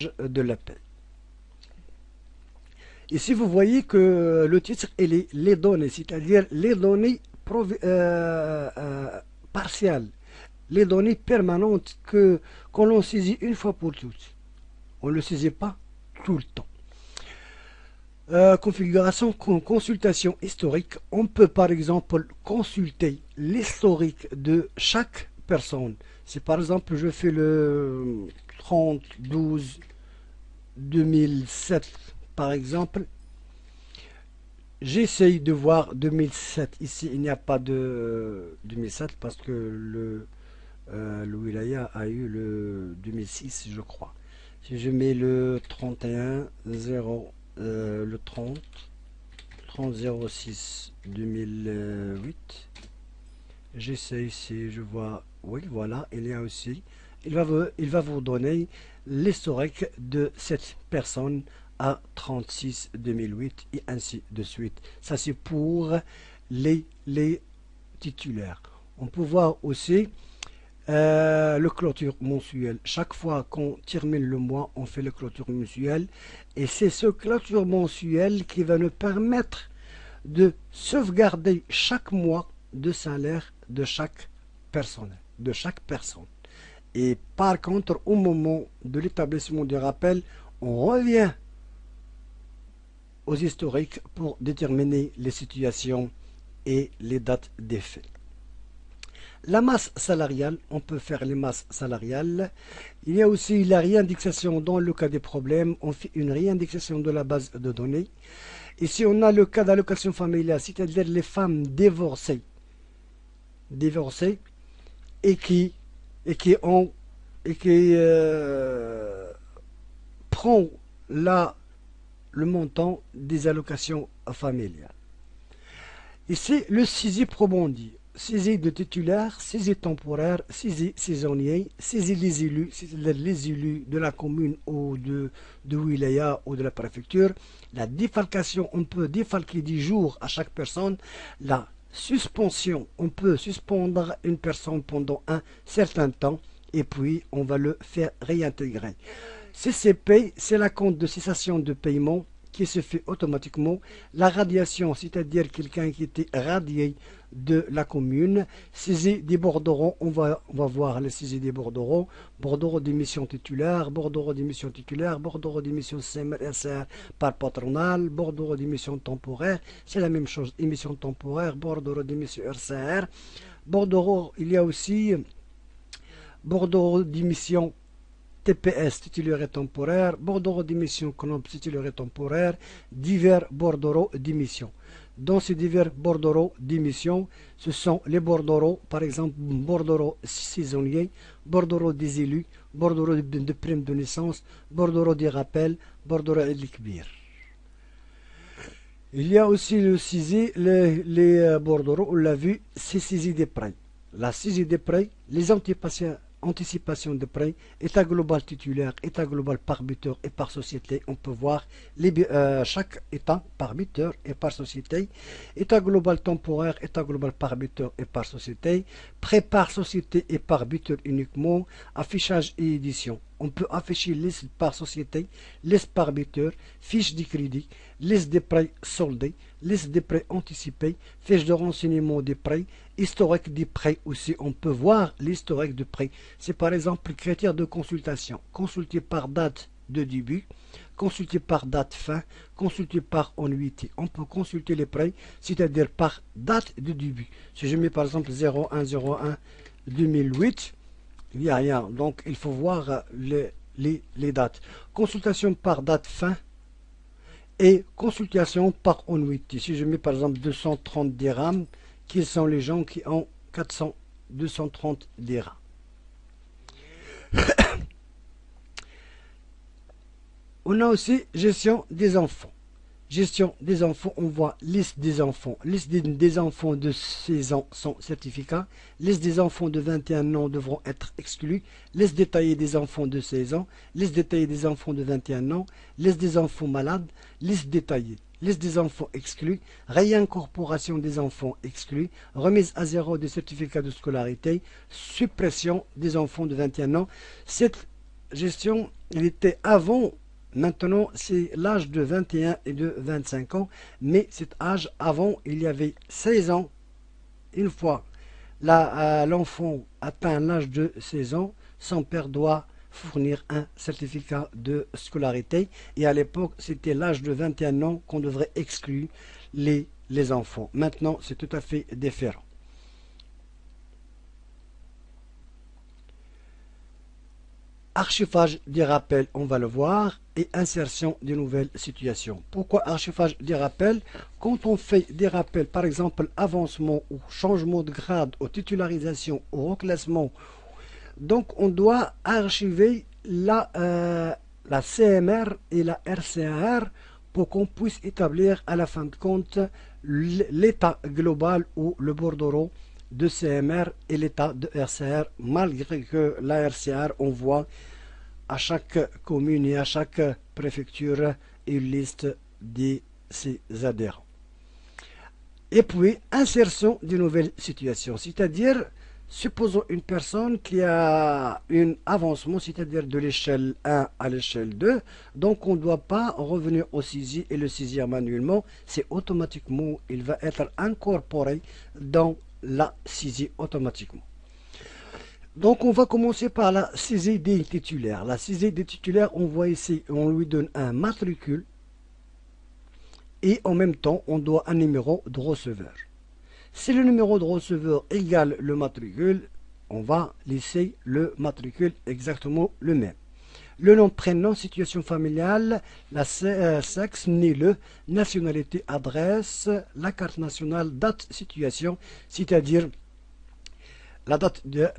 de l'appel. Ici, vous voyez que le titre, il est les données, c'est-à-dire les données partielles, les données permanentes qu'on l'on saisit une fois pour toutes. On ne le saisit pas tout le temps. Configuration, consultation historique. On peut par exemple consulter l'historique de chaque personne. Si par exemple je fais le 30-12-2007 par exemple, j'essaye de voir 2007. Ici il n'y a pas de 2007 parce que le Wilaya a eu le 2006 je crois. Si je mets le 31-0 le 30-06 2008, j'essaie si je vois, oui voilà, il y a aussi, il va vous donner l'historique de cette personne à 36 2008 et ainsi de suite. Ça c'est pour les titulaires. On peut voir aussi le clôture mensuel. Chaque fois qu'on termine le mois, on fait le clôture mensuel. Et c'est ce clôture mensuel qui va nous permettre de sauvegarder chaque mois de salaire de chaque personne. Et par contre, au moment de l'établissement du rappel, on revient aux historiques pour déterminer les situations et les dates des faits. La masse salariale, on peut faire les masses salariales. Il y a aussi la réindexation dans le cas des problèmes. On fait une réindexation de la base de données. Ici, on a le cas d'allocation familiale, c'est-à-dire les femmes divorcées et qui prend le montant des allocations familiales. Ici, le saisie probandi. Saisie de titulaire, saisie temporaire, saisie saisonnier, saisie des élus, c'est-à-dire les élus de la commune ou de wilaya ou de la préfecture. La défalcation, on peut défalquer 10 jours à chaque personne. La suspension, on peut suspendre une personne pendant un certain temps et puis on va le faire réintégrer. CCP, c'est la compte de cessation de paiement qui se fait automatiquement. La radiation, c'est-à-dire quelqu'un qui était radié de la commune. Saisie des bordereaux, on va voir les saisies des bordereaux. Bordereaux d'émission titulaire, bordereaux d'émission titulaire, bordereaux d'émission SR par patronal, bordereaux d'émission temporaire, c'est la même chose, émission temporaire, bordereaux d'émission RCR. Bordereaux, il y a aussi bordereaux d'émission TPS, titulaire et temporaire, bordereaux d'émission CNOP, titulaire et temporaire, divers bordereaux d'émission. Dans ces divers bordereaux d'émission, ce sont les bordereaux, par exemple, bordereaux saisonniers, bordereaux des élus, bordereaux de primes de naissance, bordereaux des rappels, bordereaux de l'ikbir. Il y a aussi le saisie, les bordereaux, on l'a vu, c'est saisie des prêts. La saisie des prêts, les anticipation de prêts, état global titulaire, état global par buteur et par société. On peut voir chaque état par buteur et par société. État global temporaire, état global par buteur et par société. Prêt par société et par buteur uniquement. Affichage et édition. On peut afficher liste par société, liste par buteur, fiche de crédit, liste des prêts soldés, liste des prêts anticipés, fiche de renseignement des prêts, historique des prêts aussi. On peut voir l'historique de prêts. C'est par exemple le critère de consultation. Consulter par date de début, consulter par date fin, consulter par annuité. On peut consulter les prêts, c'est-à-dire par date de début. Si je mets par exemple 0101 2008, il n'y a rien. Donc il faut voir les dates. Consultation par date fin et consultation par annuité. Si je mets par exemple 230 dirhams, qui sont les gens qui ont 230 dirhams. On a aussi gestion des enfants. Gestion des enfants, on voit liste des enfants. Liste des enfants de 16 ans sans certificat. Liste des enfants de 21 ans devront être exclus. Liste détaillée des enfants de 16 ans. Liste détaillée des enfants de 21 ans. Liste des enfants malades. Liste détaillée. Liste des enfants exclus. Réincorporation des enfants exclus. Remise à zéro des certificats de scolarité. Suppression des enfants de 21 ans. Cette gestion, il était avant. Maintenant, c'est l'âge de 21 et de 25 ans. Mais cet âge, avant, il y avait 16 ans. Une fois l'enfant atteint l'âge de 16 ans, son père doit fournir un certificat de scolarité. Et à l'époque, c'était l'âge de 21 ans qu'on devrait exclure les enfants. Maintenant, c'est tout à fait différent. Archivage des rappels, on va le voir, et insertion de nouvelles situations. Pourquoi archivage des rappels? Quand on fait des rappels, par exemple, avancement ou changement de grade, ou titularisation, ou reclassement, donc on doit archiver la CMR et la RCR pour qu'on puisse établir à la fin de compte l'état global ou le bordereau de CMR et l'état de RCR, malgré que la RCR, on voit à chaque commune et à chaque préfecture une liste de ses adhérents. Et puis, insertion de nouvelles situations, c'est-à-dire, supposons une personne qui a un avancement, c'est-à-dire de l'échelle 1 à l'échelle 2, donc on ne doit pas revenir au CISI et le saisir manuellement, c'est automatiquement, il va être incorporé dans la saisie automatiquement. Donc on va commencer par la saisie des titulaires. La saisie des titulaires, on voit ici, on lui donne un matricule et en même temps, on doit un numéro de receveur. Si le numéro de receveur égale le matricule, on va laisser le matricule exactement le même. Le nom, prénom, situation familiale, la sexe, né le, nationalité, adresse, la carte nationale, date, situation, c'est-à-dire la date de